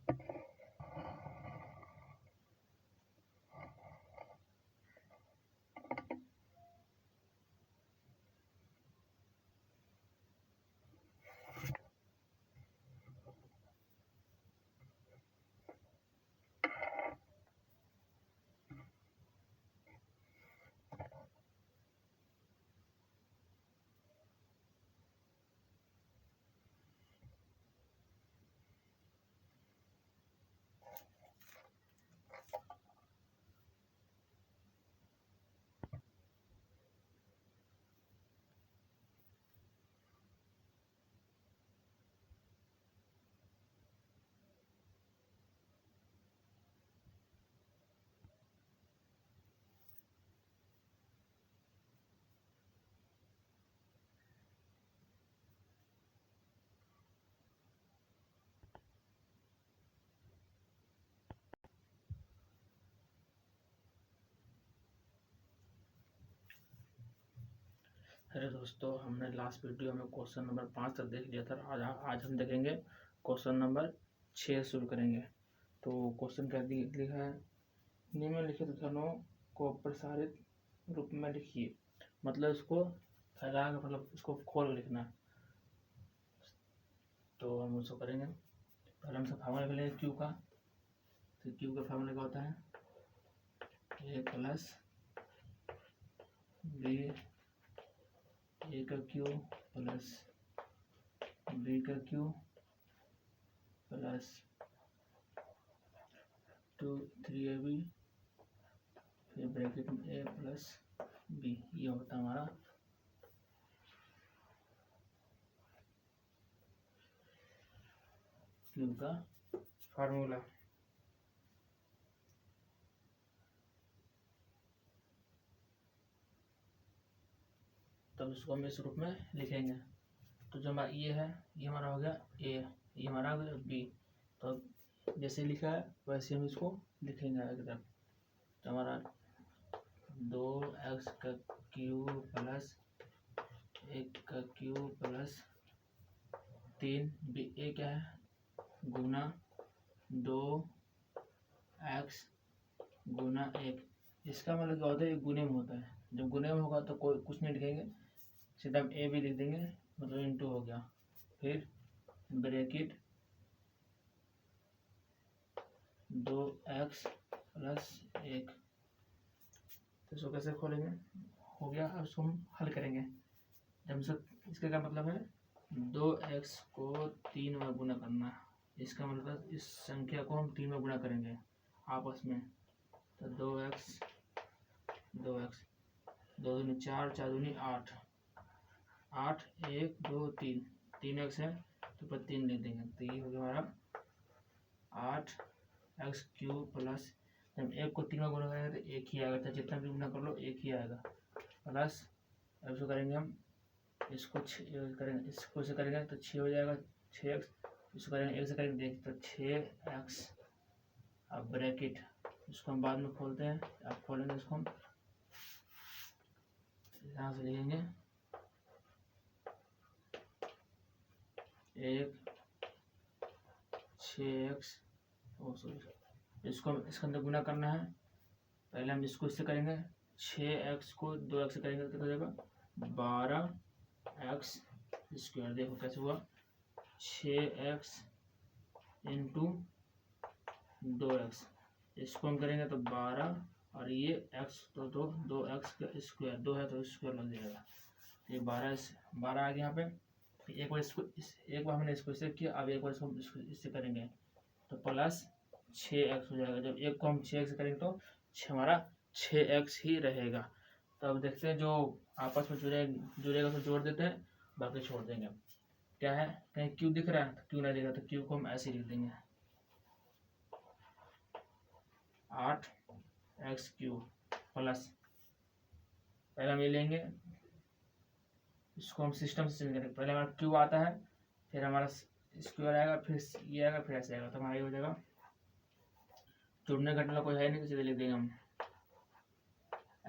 अरे दोस्तों, हमने लास्ट वीडियो में क्वेश्चन नंबर 5 तक देख लिया था। आज हम देखेंगे क्वेश्चन नंबर 6 शुरू करेंगे। तो क्वेश्चन क्या लिखा है, निम्नलिखित घनों को प्रसारित रूप में लिखिए। मतलब इसको फैला कर, मतलब इसको खोल लिखना। तो हम उसको करेंगे। पहले हम सब फार्मूला लेंगे क्यू का। तो क्यू का फार्मूला क्या होता है, ए प्लस बी, ए का क्यू प्लस बी का क्यू प्लस 3ab, फिर ब्रैकेट में ए प्लस बी। ये होता है हमारा क्यू का फार्मूला। तब इसको हम इस रूप में लिखेंगे। तो जो हमारा ये है, ये हमारा हो गया ए, ये हमारा हो गया बी। तो जैसे लिखा है वैसे हम इसको लिखेंगे आगे की तरफ। तो हमारा 2x का क्यूब प्लस 1 का क्यूब प्लस 3 बी, ए क्या है गुना 2x गुना 1। इसका मतलब क्या होता है, ये गुने में होता है। जब गुने में होगा तो कोई कुछ नहीं लिखेंगे, सीधा हम ए भी लिख देंगे, मतलब इनटू हो गया। फिर ब्रैकेट 2x प्लस 1। तो इसको कैसे खोलेंगे, हो गया। अब इसको हम हल करेंगे। जब सब इसका क्या मतलब है, 2x को 3 में गुना करना। इसका मतलब इस संख्या को हम 3 में गुना करेंगे आपस में। तो 2x 2x 2 दूनी 4, 4 दूनी 8, 8 1 2 3, 3x है तो पर 3 लिख देंगे। तो ये हो गया हमारा 8x क्यूब प्लस, जब 1 को 3 में गुना करेंगे तो 1 ही आएगा। तो जितना भी गुना कर लो 1 ही आएगा। प्लस अब इसको करेंगे हम, इसको करेंगे, इसको से करेंगे तो 6 हो जाएगा, 6x। इसको करेंगे 1 से करेंगे देख तो 6x। अब ब्रैकेट इसको हम बाद में खोलते हैं। अब खोलेंगे इसको हम यहाँ से लिखेंगे 1 6x। इसको इसके अंदर गुना करना है। पहले हम इसको इससे करेंगे, 6x को 2x से करेंगे तो हो जाएगा 12x स्क्वायर। देखो कैसे हुआ, 6x इंटू 2x। इसको हम करेंगे तो 12 और ये x तो 2x का स्क्वायर, 2 है तो स्क्वायर लग जाएगा। ये 12 आ गया यहाँ पे। एक बार इसको एक बार हमने इसको इससे किया, अब एक बार इसको इससे करेंगे तो प्लस 6x हो जाएगा। जब एक को हम 6x करेंगे तो हमारा 6x ही रहेगा। तो अब देखते हैं जो आपस में जुड़ेगा तो जोड़ देते हैं, बाकी छोड़ देंगे। क्या है, कहीं क्यू दिख रहा है तो क्यू नहीं दिख रहा तो क्यू को हम ऐसे लिख देंगे 8x क्यूब प्लस, पहले हम ये लेंगे, इसको हम सिस्टम से चेंज करेंगे। पहले हमारा क्यूब आता है, फिर हमारा स्क्वायर आएगा, फिर ये आएगा, फिर ऐसे आएगा। तो हमारा ये हो जाएगा, जुड़ने घटना कोई है नहीं तो सीधे लिख देंगे हम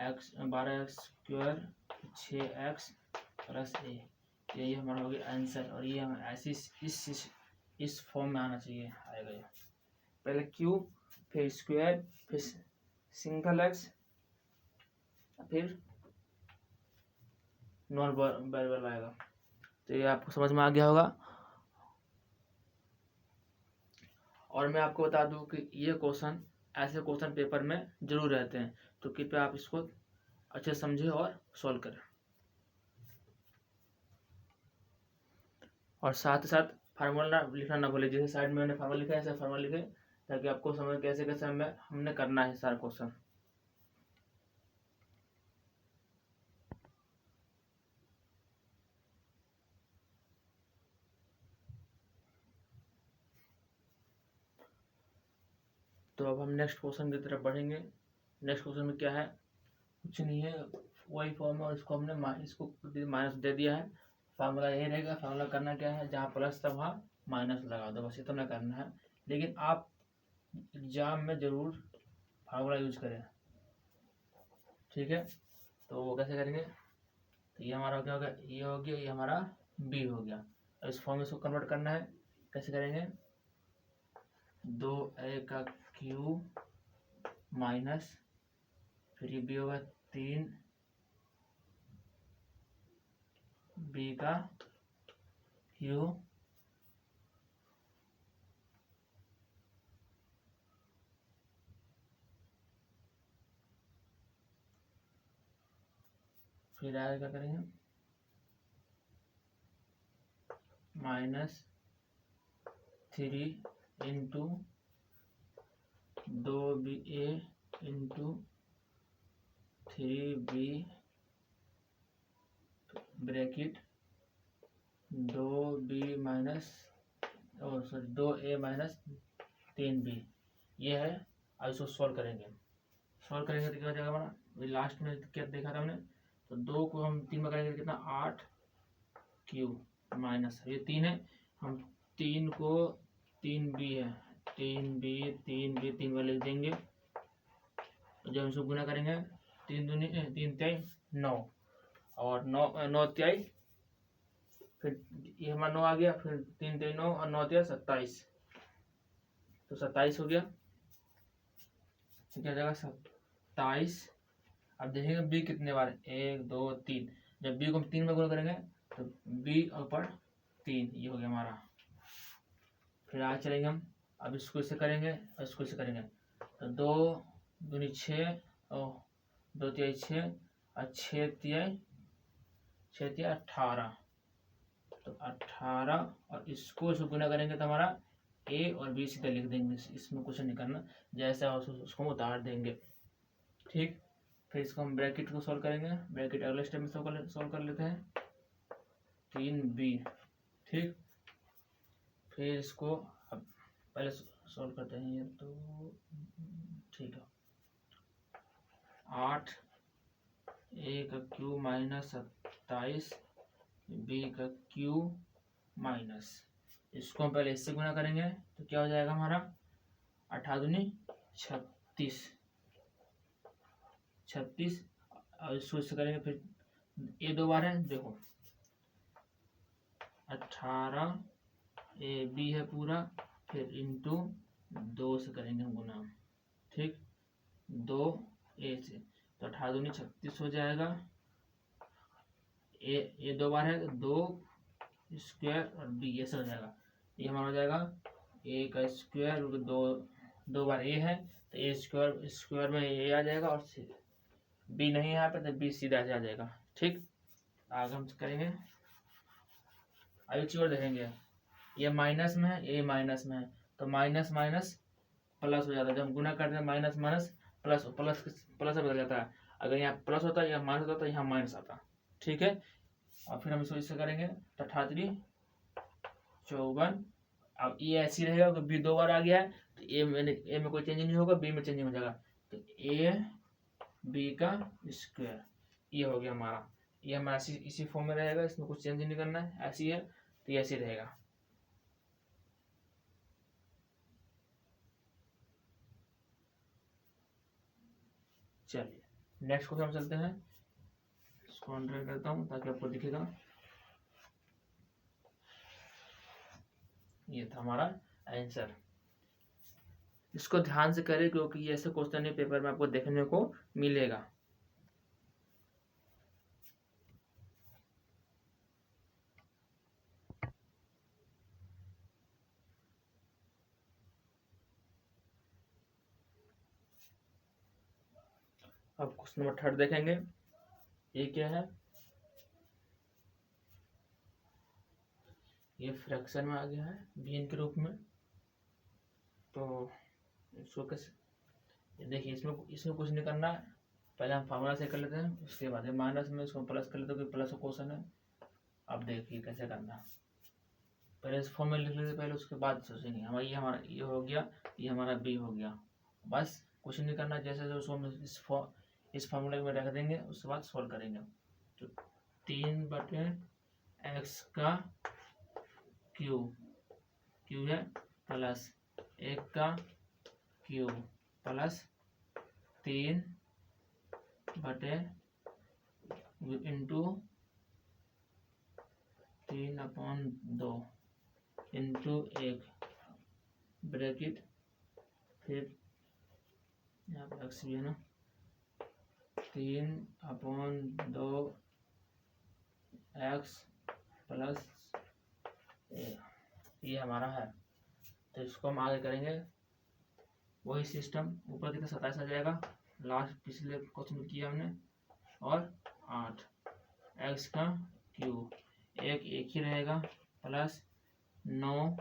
x 12x square 6x plus a। यही हमारा हो गया आंसर। और ये हम ऐसे इस फॉर्म में आना चाहिए, आएगा ये। पहले क्यूब, फिर स्क्वायर, फिर सिंगल एक्स, फिर नॉन वेरिएबल आएगा। तो ये आपको समझ में आ गया होगा। और मैं आपको बता दूं कि ये क्वेश्चन, ऐसे क्वेश्चन पेपर में जरूर रहते हैं, तो कृपया आप इसको अच्छे से समझें और सॉल्व करें। और साथ ही साथ फार्मूला लिखना ना भूलें, जैसे साइड में मैंने फार्मूला लिखा है ऐसे फार्मूला लिखे, ताकि आपको समझ कैसे कैसे हमने करना है सारा क्वेश्चन। तो अब हम नेक्स्ट क्वेश्चन की तरफ बढ़ेंगे। नेक्स्ट क्वेश्चन में क्या है, कुछ नहीं है, वही फॉर्म है और इसको हमने इसको माइनस दे दिया है। फार्मूला यही रहेगा। फार्मूला करना क्या है, जहाँ प्लस था वहाँ माइनस लगा दो, बस इतना करना है। लेकिन आप एग्जाम में जरूर फार्मूला यूज करें, ठीक है। तो वो कैसे करेंगे, तो ये हमारा क्या हो गया, ये हो गया, ये हमारा बी हो गया। अब इस फॉर्म में इसको कन्वर्ट करना है, कैसे करेंगे, 2a का क्यूब माइनस, फिर ये बी होगा 3b का क्यूब फिर आगे क्या करेंगे, -3 into 2ba into 3b bracket 2b minus और सॉरी 2a माइनस 3b, ये है। अब इसको सॉल्व करेंगे। सॉल्व करेंगे तो क्या हो जाएगा हमारा, लास्ट में क्या देखा था हमने, तो 2 को हम 3 में करेंगे कितना, 8 क्यूब माइनस, ये 3 है, हम 3 को 3b है, 3b में लिख देंगे। जब हम इसको गुना करेंगे, 3 3 9 और 9 त्याई, फिर ये हमारा 9 आ गया, फिर 3 3 9 और 9 त्याई 27, तो 27 हो गया। तो क्या हो जाएगा 27। अब देखेंगे बी कितने बार, 1 2 3, जब बी को हम 3 में गुना करेंगे तो बी ऊपर 3, ये हो गया हमारा। फिर आगे चलेंगे हम, अब इसको इससे करेंगे और इसको इससे करेंगे, तो 2 दूनी 6 और 2 तिहाई 6 और 6 तिहाई 18, तो 18 और इसको गुना करेंगे तो हमारा ए और बी सीधे लिख देंगे, इसमें कुछ नहीं करना, जैसा उसको हम उतार देंगे, ठीक। फिर इसको हम ब्रैकेट को सॉल्व करेंगे, ब्रैकेट अगले स्टेप में सॉल्व कर लेते हैं, 3b, ठीक। फिर इसको अब पहले सॉल्व करते हैं, ये तो ठीक है, 8 a का क्यूब माइनस 27 b का क्यूब माइनस, इसको हम पहले इससे गुना करेंगे तो क्या हो जाएगा हमारा, 8 दूनी 36, और इसको इससे करेंगे, फिर ये 2 बार है, देखो 18 ए बी है पूरा, फिर इंटू 2 से करेंगे हम गुना, ठीक, 2 ए से, तो 18 दूनी 36 हो जाएगा। ये 2 बार है, 2 स्क्वायर और बी ऐसे हो जाएगा, ये हमारा हो जाएगा ए का स्क्वायर, 2 बार ए है तो ए स्क्वायर में ए आ जाएगा, और बी नहीं है यहाँ पे तो बी सीधा से आ जाएगा, ठीक। आगे हम करेंगे, अभी चीज और देखेंगे, ये माइनस में है, ये माइनस में है, तो माइनस माइनस प्लस हो जाता है, जब हम गुना करते हैं minus minus plus plus plus बदल जाता है, अगर यहाँ प्लस होता है या माइनस होता है, यहाँ माइनस आता, ठीक है। और फिर हम इसको इससे करेंगे तो 38 54, अब ये ऐसी रहेगा, बी 2 बार आ गया है तो ए में कोई चेंज नहीं होगा, बी में चेंज हो जाएगा, तो ए बी का स्क्वायर, ये हो गया हमारा, ये हमारा इसी फॉर्म में रहेगा, इसमें कुछ चेंज नहीं करना है, ऐसी है तो ये ऐसे रहेगा। चलिए नेक्स्ट क्वेश्चन चलते हैं, इसको अंडर करता हूँ ताकि आपको दिखेगा, ये था हमारा आंसर। इसको ध्यान से करें क्योंकि ये ऐसे क्वेश्चन है पेपर में आपको देखने को मिलेगा। अब क्वेश्चन नंबर 3 देखेंगे। ये क्या है, ये फ्रैक्शन में आ गया है बीन के रूप में। तो इसको कैसे, देखिए इसमें कुछ नहीं करना है, पहले हम फार्मूला से कर लेते हैं, उसके बाद माइनस में इसको प्लस कर लेते हैं, प्लस क्वेश्चन है। अब देखिए कैसे करना है, पहले इस फॉर्म में लिख लेते पहले, उसके बाद सोचेंगे। हमारा ये हो गया, ये हमारा बी हो गया, बस कुछ नहीं करना। जैसे जो उसको इस फॉर्मूले में रख देंगे, उसके बाद सोल्व करेंगे। तो 3/x का क्यू है प्लस 1 का क्यू प्लस 3 बटे इंटू 3/2 इंटू 1 ब्रैकेट, फिर यहाँ पर एक्स भी है ना, 3/2 एक्स प्लस ये हमारा है। तो इसको हम आगे करेंगे वही सिस्टम, ऊपर कितना 27 आ जाएगा, लास्ट पिछले क्वेश्चन में किया हमने, और 8 एक्स का क्यूब, एक ही रहेगा, प्लस 9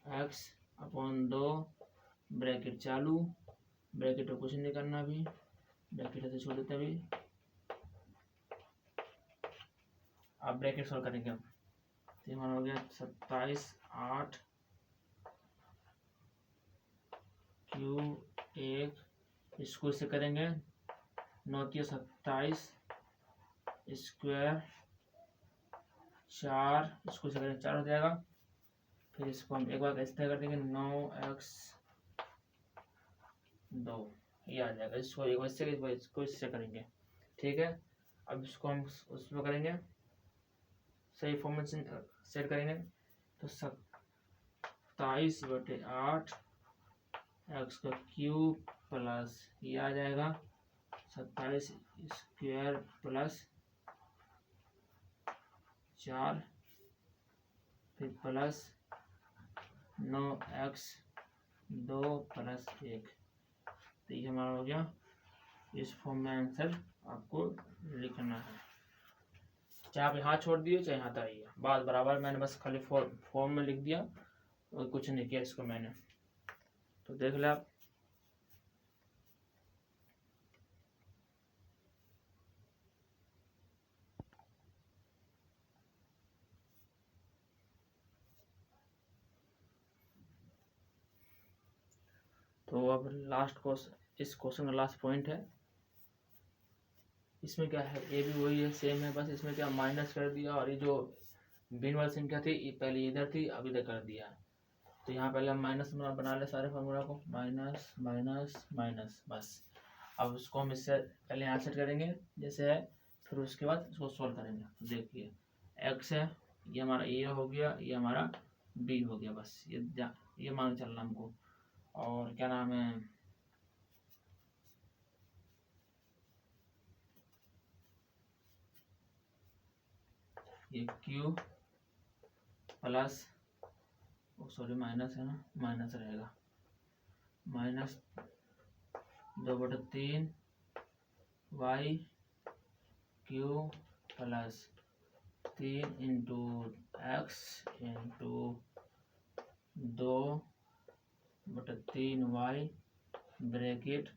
x/2 ब्रैकेट चालू, ब्रैकेट में कुछ नहीं करना अभी, ब्रैकेट से छोड़ देते अभी। अब ब्रैकेट सॉल्व करेंगे हम। तो हमारा हो गया 27/8 Q1, इसको इससे करेंगे 9 × 27 स्क्वायर 4, इसको इससे करेंगे 4 हो जाएगा। फिर इसको हम एक बार ऐसे कर देंगे 9x2, ये आ जाएगा। इसको एक बार इसको इससे करेंगे, ठीक है। अब इसको हम उसमें करेंगे, सही फॉर्मेशन सेट करेंगे। तो 27/8 एक्स का क्यूब प्लस ये आ जाएगा 27 स्क्वायर प्लस 4, फिर प्लस 9x2 प्लस 1। तो ये हमारा हो गया। इस फॉर्म में आंसर आपको लिखना है, चाहे आप यहाँ छोड़ दिए चाहे यहाँ आइए, बात बराबर। मैंने बस खाली फॉर्म में लिख दिया और कुछ नहीं किया इसको मैंने। तो देख ले आप, तो अब लास्ट क्वेश्चन, इस क्वेश्चन का लास्ट पॉइंट है। इसमें क्या है, ये भी वही है, सेम है, बस इसमें क्या माइनस कर दिया, और ये जो बिन वाली संख्या थी ये पहले इधर थी, अब इधर कर दिया। तो यहाँ पहले हम माइनस बना ले सारे फार्मूला को, माइनस माइनस माइनस, बस। अब उसको हम इससे पहले यहाँ सेट करेंगे जैसे है, फिर उसके बाद इसको सॉल्व करेंगे। देखिए एक्स है, ये हमारा ए हो गया, ये हमारा बी हो गया, बस ये मान चलना हमको। और क्या नाम है, ये क्यू प्लस, सॉरी माइनस है ना, माइनस रहेगा, -2/3 Y Q plus 3 × x into 2/3 Y bracket,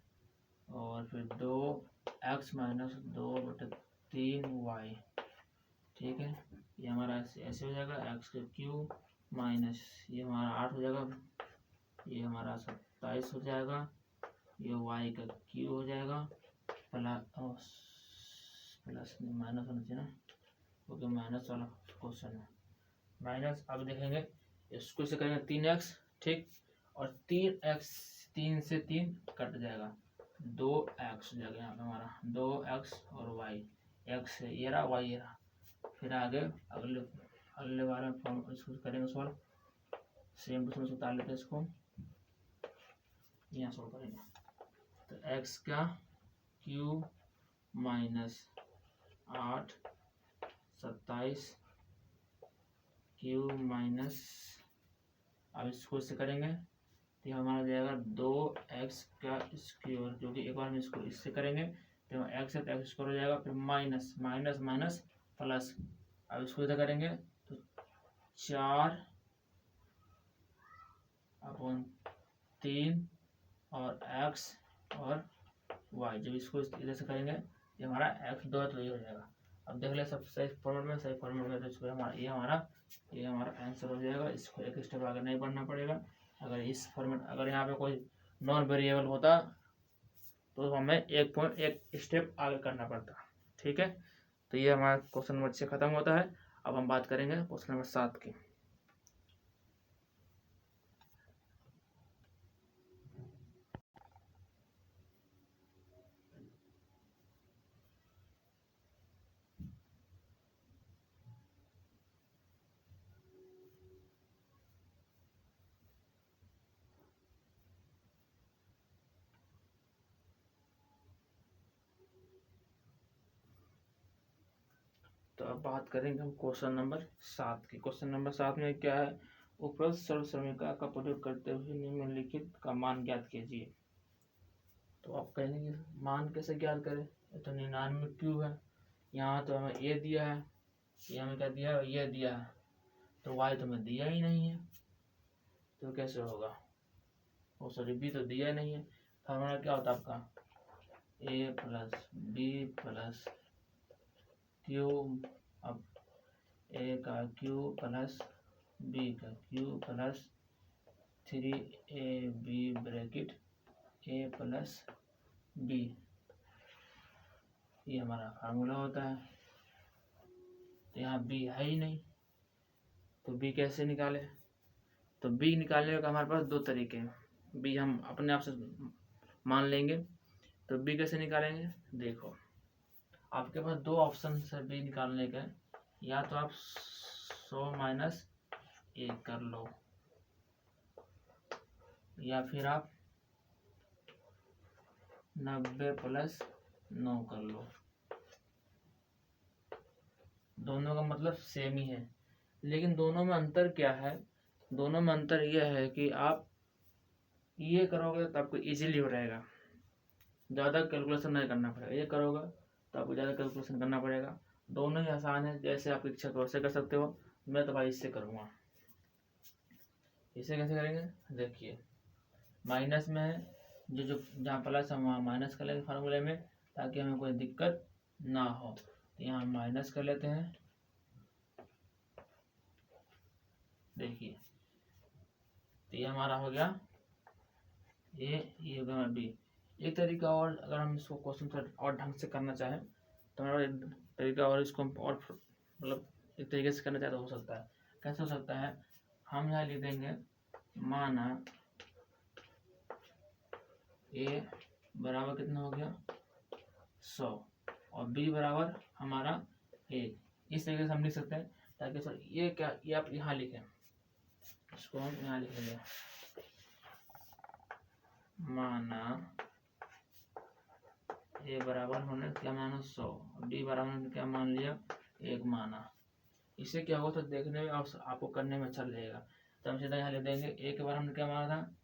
और फिर 2x - 2/3 वाई, ठीक है। ये हमारा ऐसे हो जाएगा, x का क्यूब माइनस ये हमारा 8 हो जाएगा, ये हमारा 27 हो जाएगा, ये y का क्यूब हो जाएगा, प्लस माइनस होना चाहिए ना, क्योंकि माइनस वाला क्वेश्चन है, माइनस। अब देखेंगे इसको से करेंगे 3x, ठीक, और 3x 3 से 3 कट जाएगा, 2x हो जाएगा यहाँ पे हमारा, 2x और y, x है ये रहा, y ये रहा। फिर आगे अगले बार में फॉर्म इसको करेंगे सॉल्व, सेम टू सेम उतार लेते हैं इसको। यहाँ सोल्व करेंगे तो एक्स का क्यूब माइनस 8 27 क्यूब माइनस, अब इसको इससे करेंगे तो हमारा जाएगा 2x का स्क्वायर, जो कि एक बार हम इसको इससे करेंगे तो x है तो x स्क्वायर हो जाएगा, फिर माइनस माइनस माइनस प्लस, अब इसको इधर करेंगे तो 4/3 और x और y, जब इसको इधर से करेंगे ये हमारा x दो तो ये हो जाएगा। अब देख ले सब सही फॉर्मेट में, सही फॉर्मेट में, तो इसको ये हमारा आंसर हो जाएगा। इसको एक स्टेप आगे नहीं बढ़ना पड़ेगा। अगर इस फॉर्मेट, अगर यहाँ पे कोई नॉन वेरिएबल होता तो हमें एक स्टेप आगे करना पड़ता। ठीक है, तो ये हमारा क्वेश्चन नंबर 6 खत्म होता है। अब हम बात करेंगे क्वेश्चन नंबर 7 की। तो अब बात करेंगे हम क्वेश्चन नंबर 7 की। क्वेश्चन नंबर 7 में क्या है, उपरोक्त सरल समीकरण का प्रयोग करते हुए निम्नलिखित का मान ज्ञात कीजिए। तो आप कहेंगे मान कैसे ज्ञात करें, तो 99 क्यों है, यहाँ तो हमें ए दिया है, ये हमें क्या दिया है, ये दिया है, तो वाई तो हमें दिया ही नहीं है, तो कैसे होगा, वो सॉरी बी तो दिया ही नहीं है। फॉर्मूला क्या होता है आपका, ए प्लस बी प्लस क्यू, अब ए का क्यू प्लस बी का क्यू प्लस 3ab ब्रैकेट ए प्लस बी, ये हमारा फार्मूला होता है। तो यहाँ बी है ही नहीं, तो बी कैसे निकाले, तो बी निकालने का हमारे पास दो तरीके हैं। बी हम अपने आप से मान लेंगे, तो बी कैसे निकालेंगे, देखो आपके पास दो ऑप्शन है बी निकालने के, या तो आप 100 माइनस 1 कर लो, या फिर आप 90 प्लस 9 कर लो। दोनों का मतलब सेम ही है, लेकिन दोनों में अंतर क्या है, दोनों में अंतर यह है कि आप ये करोगे तो आपको इजीली हो रहेगा, ज़्यादा कैलकुलेशन नहीं करना पड़ेगा। ये करोगे तो आपको ज़्यादा कैलकुलेशन करना पड़ेगा। दोनों ही आसान है, जैसे आपकी इच्छा वैसे कर सकते हो। मैं तो भाई इससे करूँगा। इसे कैसे करेंगे, देखिए माइनस में है, जो जहाँ प्लस हम वहाँ माइनस कर लेंगे फार्मूले में, ताकि हमें कोई दिक्कत ना हो। तो यहाँ माइनस कर लेते हैं, देखिए तो ये हमारा हो गया ये हो गया बी। एक तरीका और, अगर हम इसको क्वेश्चन और ढंग से करना चाहें तो हमारा एक तरीका और, इसको और मतलब एक तरीके से करना चाहे तो हो सकता है। कैसे हो सकता है, हम यहाँ लिख देंगे माना ए बराबर कितना हो गया 100 और बी बराबर हमारा 1। इस तरीके से हम लिख सकते हैं, ताकि सर ये क्या, ये आप यहाँ लिखें, इसको हम यहाँ लिखेंगे माना ए बराबर होने क्या माना 100, बी बराबर होने क्या मान लिया 1 माना। इससे क्या होगा, तो देखने में और आपको करने में अच्छा लगेगा। तो हम सीधा यहाँ ले देंगे ए के बार हमने क्या माना था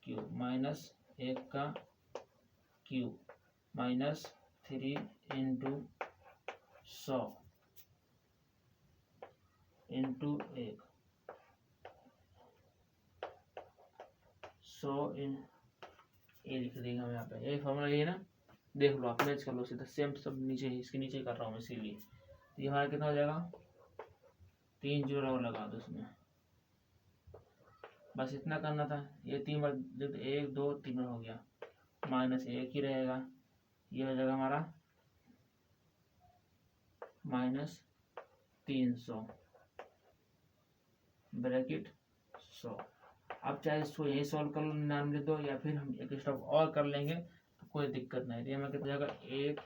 क्यू माइनस 1 का क्यू माइनस 3 इंटू 100 इंटू 1, 100 इन ए लिख देंगे हम यहाँ पे। ये फॉर्मूला ये ना, देख लो आप मैच कर लो सीधा, सेम सब नीचे ही, इसके नीचे ही कर रहा हूँ इसीलिए। तो ये हमारा कितना हो जाएगा, 3 जीरो लगा दो इसमें, बस इतना करना था। ये 3 बार 1 2 3 बार हो गया, माइनस 1 ही रहेगा, ये हो जाएगा हमारा माइनस 300 ब्रैकेट 100। अब चाहे इसको यही सॉल्व कर लो 99 दो, या फिर हम एक स्टेप और कर लेंगे तो कोई दिक्कत नहीं। तो हमें कितना जाएगा 1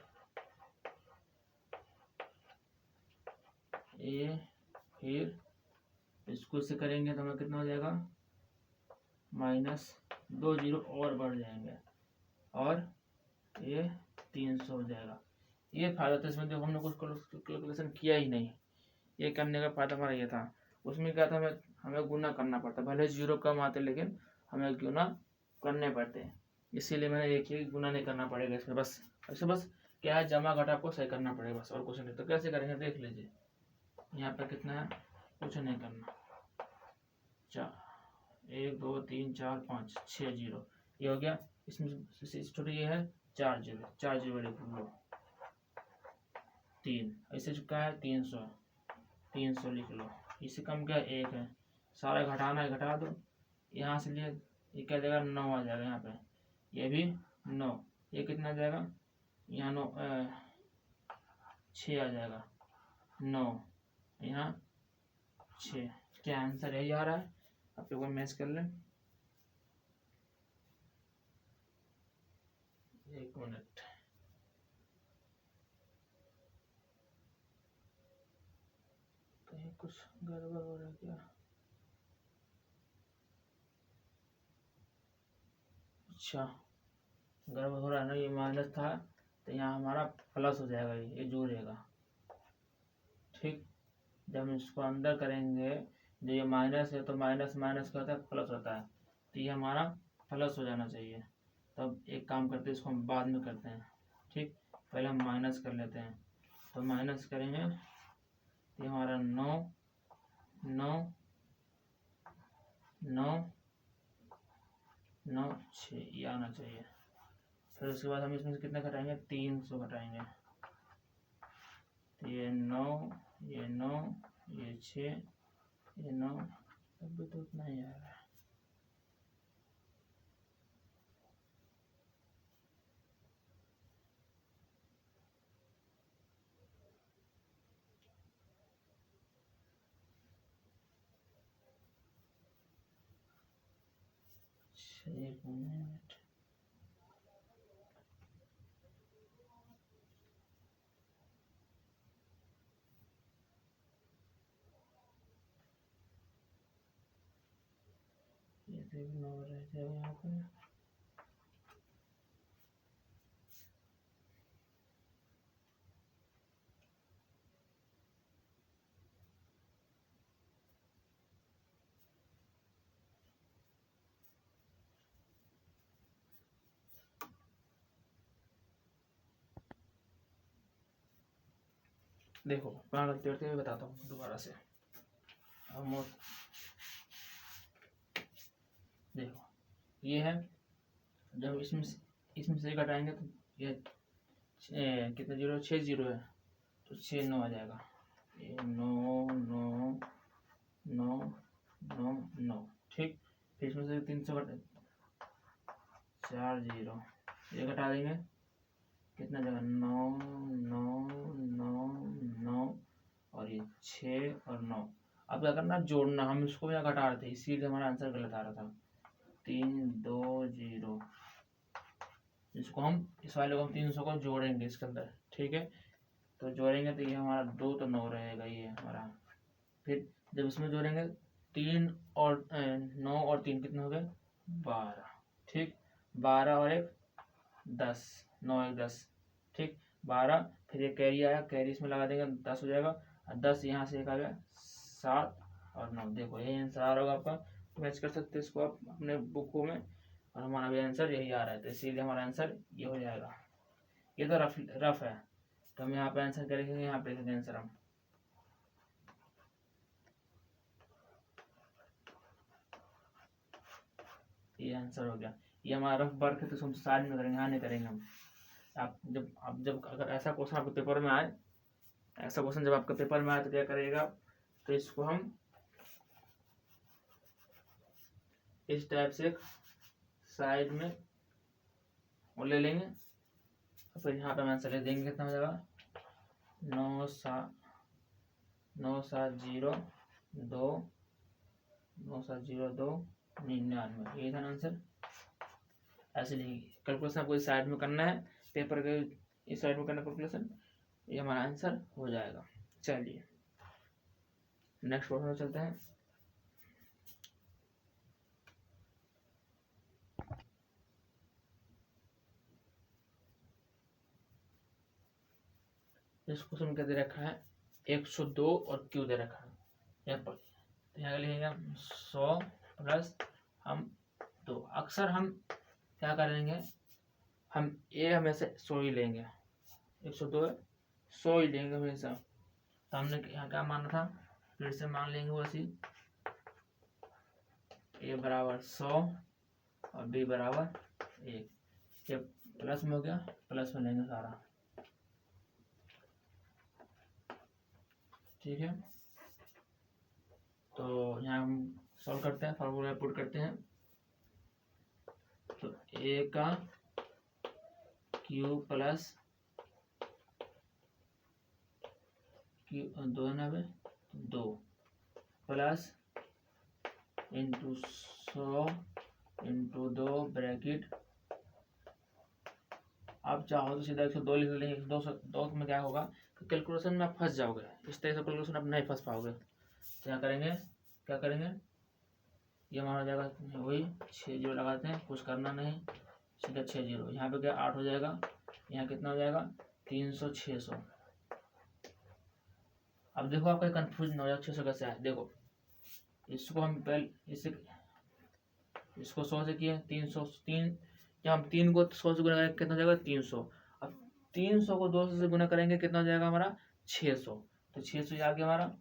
ए, फिर इसको इससे करेंगे तो हमें कितना हो जाएगा माइनस 2 जीरो और बढ़ जाएंगे और ये 300 हो जाएगा। ये फायदा था इसमें, देखो हमने कुछ कैलकुलेशन किया ही नहीं। ये करने का फायदा हमारा ये था। उसमें क्या था, हमें गुना करना पड़ता, भले जीरो कम आते लेकिन हमें गुना करने पड़ते हैं। इसीलिए मैंने ये किया कि गुना नहीं करना पड़ेगा इसमें। बस ऐसे बस क्या है, जमा घटा को सही करना पड़ेगा बस, और कुछ नहीं। तो कैसे करेंगे देख लीजिए। यहाँ पर कितना है, कुछ नहीं करना। 1 2 3 4 5 6 जीरो, ये हो गया। इसमें छोटे ये है 4 जीरो, 4 जीरो लिख लो। 3 ऐसे चुका है 300, 300 लिख लो। इससे कम क्या 1 है, सारा घटाना है घटा दो। यहाँ से लिए ये क्या जाएगा 9 आ जाएगा। यहाँ पे ये भी 9, ये कितना आ जाएगा, यहाँ 9 6 आ जाएगा, 9 यहाँ 6। क्या आंसर यही आ रहा है, आप लोग मैच कर लें। 1 मिनट, कहीं कुछ गड़बड़ हो रहा है क्या? अच्छा, गड़बड़ हो रहा है ना, ये माइनस था तो यहाँ हमारा प्लस हो जाएगा, ये जुड़ेगा। ठीक, जब हम इसको अंदर करेंगे, जो ये माइनस है तो माइनस माइनस क्या होता है, प्लस होता है। तो ये हमारा प्लस हो जाना चाहिए। तब एक काम करते हैं, इसको हम बाद में करते हैं। ठीक, पहले हम माइनस कर लेते हैं। तो माइनस करेंगे, ये हमारा 9 9 9 9 6 ये आना चाहिए। फिर उसके बाद हम इसमें से कितना घटाएंगे, 300 घटाएंगे। तो ये 9 ये 9 ये 6 ये 9, तब भी तो उतना ही आ रहा है। एक मिनट, ये तो 9 रह जाएगा यहाँ पे। देखो कहाँ गलती करते हुए बताता हूँ दोबारा से। देखो ये है, जब इसमें से घटाएंगे तो ये कितना जीरो, 6 जीरो है तो 6 9 आ जाएगा। ये 9 9 9 9 9। ठीक, फिर इसमें से 300 घटा, 4 जीरो, ये घटा देंगे कितना जगह, 9 9 9 9 और ये 6 और 9। अब क्या करना, जोड़ना। हम इसको यहाँ घटा रहे थे इसीलिए हमारा आंसर गलत आ रहा था। 3 2 0, इसको हम इस वाले को हम 300 को जोड़ेंगे इसके अंदर। ठीक है, तो जोड़ेंगे तो ये हमारा 2 तो 9 रहेगा ये हमारा। फिर जब इसमें जोड़ेंगे 3 और 9 और 3 कितने हो गए, 12। ठीक, 12 और 1 10, 9 1 10। ठीक, 12, फिर ये कैरी आया, कैरी इसमें लगा देंगे 10 हो जाएगा। और 10 यहाँ से एक आ गया 7 और 9। देखो यही आंसर आ रहा होगा आपका, मैच कर सकते हैं इसको आप अपने बुकों में। और हमारा भी आंसर यही आ रहा है, तो इसीलिए हमारा आंसर ये हो जाएगा। ये तो रफ है, तो हम यहाँ पे आंसर करेंगे, यहाँ पे लिखेंगे आंसर हम। ये आंसर हो गया। ये हमारा रफ वर्क है, तो हम साइड में करेंगे, यहाँ नहीं करेंगे हम। आप जब अगर ऐसा क्वेश्चन आपके पेपर में आए, ऐसा क्वेश्चन जब आपके पेपर में आए तो क्या करेगा, तो इसको हम इस टाइप से साइड में वो ले लेंगे। तो फिर यहाँ पे हम आंसर ले देंगे, कितना हो जाएगा, 9 7 0 2 9 7 0 2 99। ये था आंसर। ऐसे नहीं, कैलकुलेशन आपको इस साइड में करना है, पेपर के इस साइड में करना कैलकुलेशन, ये हमारा आंसर हो जाएगा। चलिए नेक्स्ट क्वेश्चन में चलते हैं। इस क्वेश्चन में क्या दे रखा है 102 और क्यू दे रखा है यहाँ पर, तो यहाँ लिखेंगे 100 प्लस हम 2। अक्सर हम क्या करेंगे, हम ए हमेशा 100 ही लेंगे, 102 है 100 ही लेंगे हमेशा। तो हमने यहाँ क्या माना था, फिर से मान लेंगे वैसे ए बराबर 100 और बी बराबर 1। ये प्लस में हो गया, प्लस में लेंगे सारा, ठीक है। तो यहाँ हम सॉल्व करते हैं, फॉर्मूला पुट करते हैं। तो ए का Q plus Q 2 plus into 100 into 2 bracket. आप चाहो तो सीधा 102 लिख लेंगे। 102 में क्या होगा कि कैलकुलेशन में आप फंस जाओगे, इस तरह से कैलकुलेशन आप नहीं फंस पाओगे। तो क्या करेंगे, ये हमारा हो जाएगा वही 6 जीरो लगाते हैं, कुछ करना नहीं, सीधा 6 जीरो। यहाँ पे क्या 8 हो जाएगा, यहाँ कितना हो जाएगा 300 600। अब देखो आपका कंफ्यूज हो जाएगा 600 कैसे है। देखो इसको हम पहले इसको 100 से किए 303, जब हम 3 को 100 से गुना करेंगे कितना हो जाएगा 300। अब 300 को 200 से गुना करेंगे कितना हो जाएगा हमारा 600। तो 600 आ गया हमारा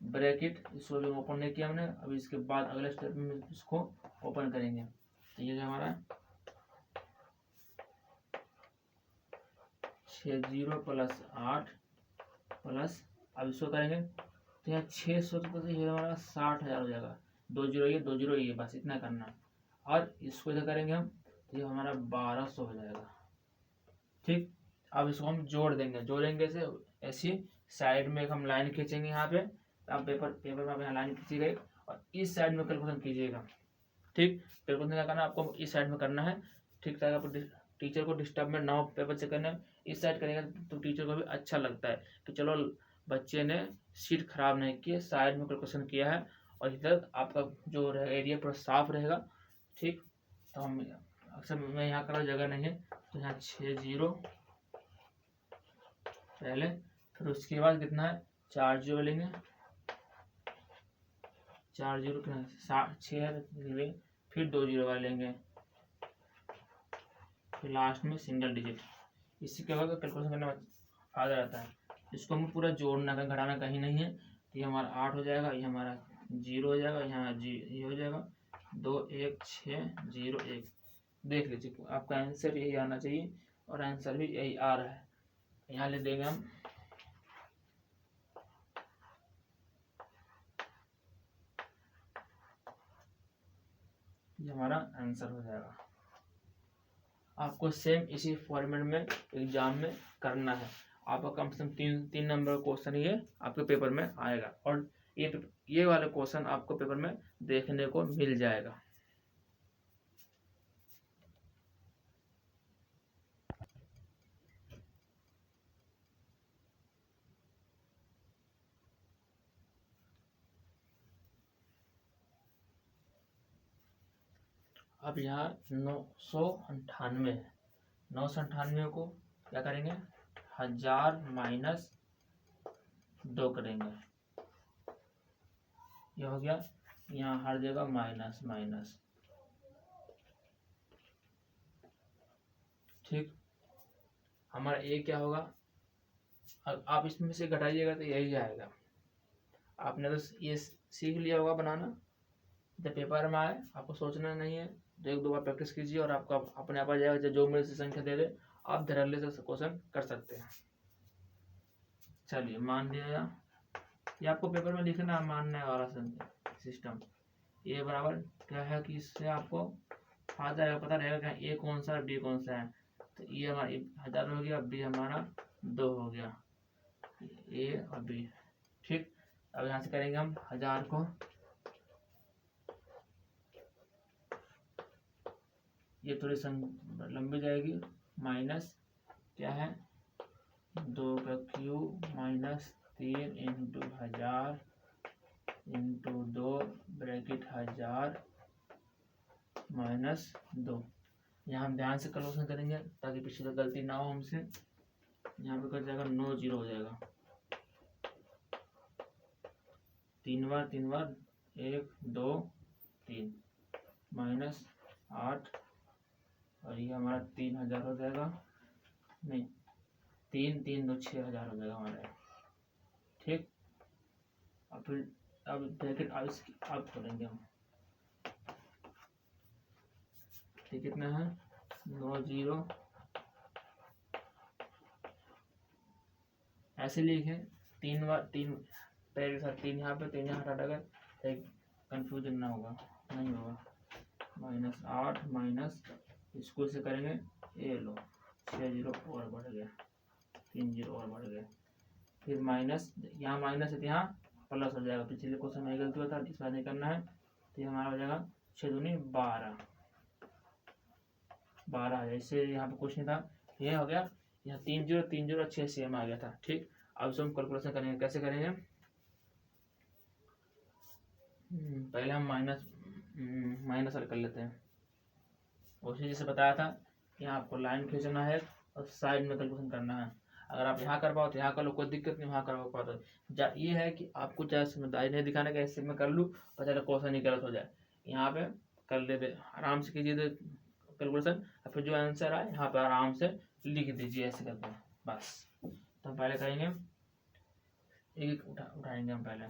ब्रैकेट, इसको भी ओपन नहीं किया हमने। अब इसके बाद अगले स्टेप में इसको ओपन करेंगे। तो ये हमारा 60 प्लस 8 प्लस, अब इसको करेंगे तो यहाँ 600 तो ये हमारा 60,000 हो जाएगा। 2 जीरो ये 2 जीरो ये, बस इतना करना। और इसको जो करेंगे हम तो ये हमारा 1200 हो जाएगा, ठीक। अब इसको हम जोड़ेंगे से ऐसी साइड में एक हम लाइन खींचेंगे यहाँ पे। आप पेपर में आप यहाँ लाइन खींची गई और इस साइड में कैलकुलेशन कीजिएगा, ठीक। कैलकुलेशन क्या करना है आपको, इस साइड में करना है, ठीक, ताकि टीचर को डिस्टर्ब में ना हो पेपर चेक करने। इस साइड करेंगे तो टीचर को भी अच्छा लगता है कि चलो बच्चे ने सीट खराब नहीं की, साइड में कैलकुलेशन किया है और इधर आपका जो एरिया पूरा साफ रहेगा, ठीक। तो हम अक्सर मैं यहाँ करा जगह नहीं है तो यहाँ 6 जीरो पहले, फिर उसके बाद कितना है 4 जीरो लेंगे, 4 जीरो कितना 6, फिर 2 जीरो वाले लेंगे, फिर लास्ट में सिंगल डिजिट। इससे क्या होगा कैलकुलेशन करने में फायदा रहता है। इसको हमें पूरा जोड़ना है, घटाना कहीं नहीं है। तो ये हमारा 8 हो जाएगा, ये हमारा 0 हो जाएगा, यहाँ ये हो जाएगा 2 1 6 0 1। देख लीजिए आपका आंसर यही आना चाहिए और आंसर भी यही आ रहा है। यहाँ ले देंगे हम ये हमारा आंसर हो जाएगा। आपको सेम इसी फॉर्मेट में एग्जाम में करना है। आपका कम से कम 3 नंबर क्वेश्चन ये आपके पेपर में आएगा और ये वाले क्वेश्चन आपको पेपर में देखने को मिल जाएगा। अब यहाँ 998 है, 998 को क्या करेंगे 1000 माइनस 2 करेंगे, ये हो गया। यहाँ हर जगह माइनस माइनस, ठीक। हमारा ए क्या होगा, आप इसमें से घटाइएगा तो यही आएगा। आपने तो ये सीख लिया होगा बनाना, जब पेपर में आए आपको सोचना नहीं है, तो 1-2 बार प्रैक्टिस कीजिए और आपका अपने आप आ जाएगा। जो मेरे से संख्या दे दे आप धड़ल्ले से क्वेश्चन कर सकते हैं। चलिए मान लिया, ये आपको पेपर में लिखना मानने वाला सिस्टम। ए बराबर क्या है कि इससे आपको फायदा है, पता रहेगा कि ए कौन सा है बी कौन सा है। तो ये हमारा 1000 हो गया, बी हमारा 2 हो गया, ए और बी, ठीक। अब यहाँ से करेंगे हम 1000 को, ये थोड़ी लंबी जाएगी, माइनस क्या है 2 का cube minus 3 into 1000 into 2 bracket 1000 minus 2। यहाँ हम ध्यान से कैलकुलेशन करेंगे ताकि पिछली गलती ना हो हमसे। यहाँ पे कट जाएगा 9 0 हो जाएगा, 3 बार 1 2 3 -8 और ये हमारा 3000 हो जाएगा, नहीं 3 3 2 6000 हो जाएगा हमारा। ठीक, अब फिर अब ब्रैकेट अब खोलेंगे हम। ठीक, कितना है 9 0 ऐसे लिखे 3 बार 3 पहले के साथ 3 यहाँ पे 3 यहाँ हटा कर कंफ्यूजन ना होगा, नहीं होगा। -8 माइनस इसको से करेंगे, ये लो 6 0 और बढ़ गया, 3 0 और बढ़ गया, फिर माइनस यहाँ माइनस है तो यहाँ प्लस हो जाएगा। पिछले क्वेश्चन में गलती हुआ था, इस बार नहीं करना है। तो ये हमारा हो जाएगा 6 दूनी 12 12 इससे यहाँ पे कुछ नहीं था, ये हो गया। यहाँ 3 0 3 0 6 सेम आ गया था। ठीक, अब इसको हम कैलकुलेशन करेंगे, कैसे करेंगे? पहले हम माइनस कर लेते हैं। उसी जैसे बताया था कि आपको लाइन खींचना है और साइड में कैलकुलेशन करना है। अगर आप यहाँ कर पाओ तो यहाँ कर लो, कोई दिक्कत नहीं, वहाँ कर पाओ तो ये है कि आपको चाहे समझदारी नहीं दिखाने का, ऐसे में कर लूँ और चाहे क्वेश्चन ही गलत हो जाए, यहाँ पे कर ले, आराम से कीजिए कैलकुलेशन, और फिर जो आंसर आए यहाँ पे आराम से लिख दीजिए ऐसे करके बस। तो हम पहले करेंगे, एक उठाएंगे हम पहले,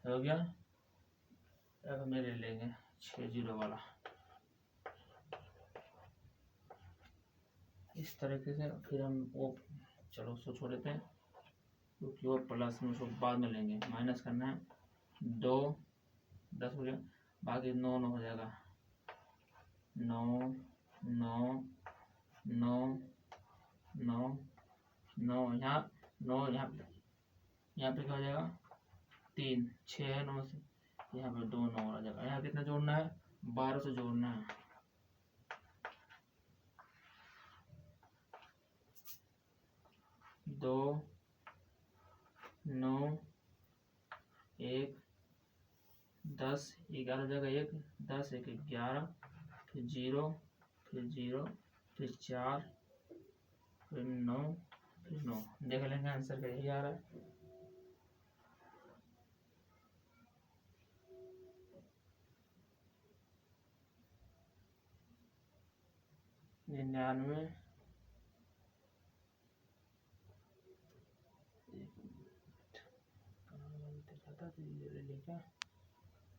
हो गया। अब हम ले लेंगे 6 0 वाला, इस तरीके से। फिर हम वो चलो उसको छोड़ देते हैं क्योंकि वो प्लस में उसको बाद में लेंगे, माइनस करना है। 2 10 हो गया, बाकी 9 9 हो जाएगा, 9 9 9 9 9 यहाँ 9 यहाँ पे क्या हो जाएगा 3 6 है 9 से, यहाँ पे 2 9 आ जाएगा। यहाँ कितना जोड़ना है 12 से जोड़ना है, 2 9 1 10 11 हो जाएगा, 1 10 1 11 फिर 0 फिर 0 फिर 4 फिर 9 फिर 9। देख लेंगे आंसर का यही आ रहा है। 99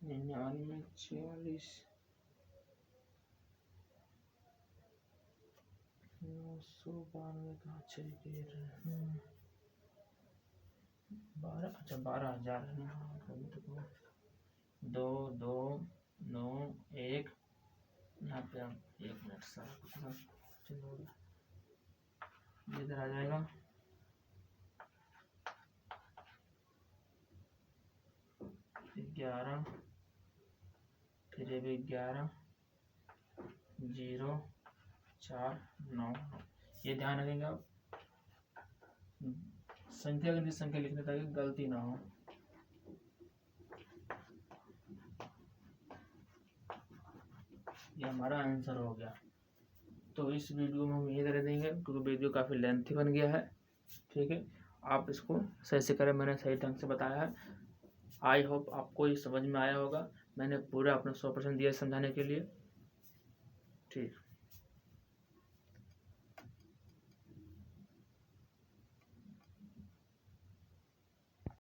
99 46 992 कहाँ चल गए 12, अच्छा 12,000 है ना। 2 2 9 1 यहाँ पे हम 1 मिनट सारा कुछ इधर आ जाएगा, 11 फिर ये भी 11 0 4 9 ये ध्यान रखेंगे आप, संख्या के संख्या लिखने ताकि गलती ना हो। ये हमारा आंसर हो गया। तो इस वीडियो में हम यही कर देंगे क्योंकि वीडियो काफ़ी लेंथी बन गया है। ठीक है, आप इसको सही से करें, मैंने सही ढंग से बताया है। आई होप आपको ये समझ में आया होगा। मैंने पूरा अपना 100% दिया समझाने के लिए। ठीक।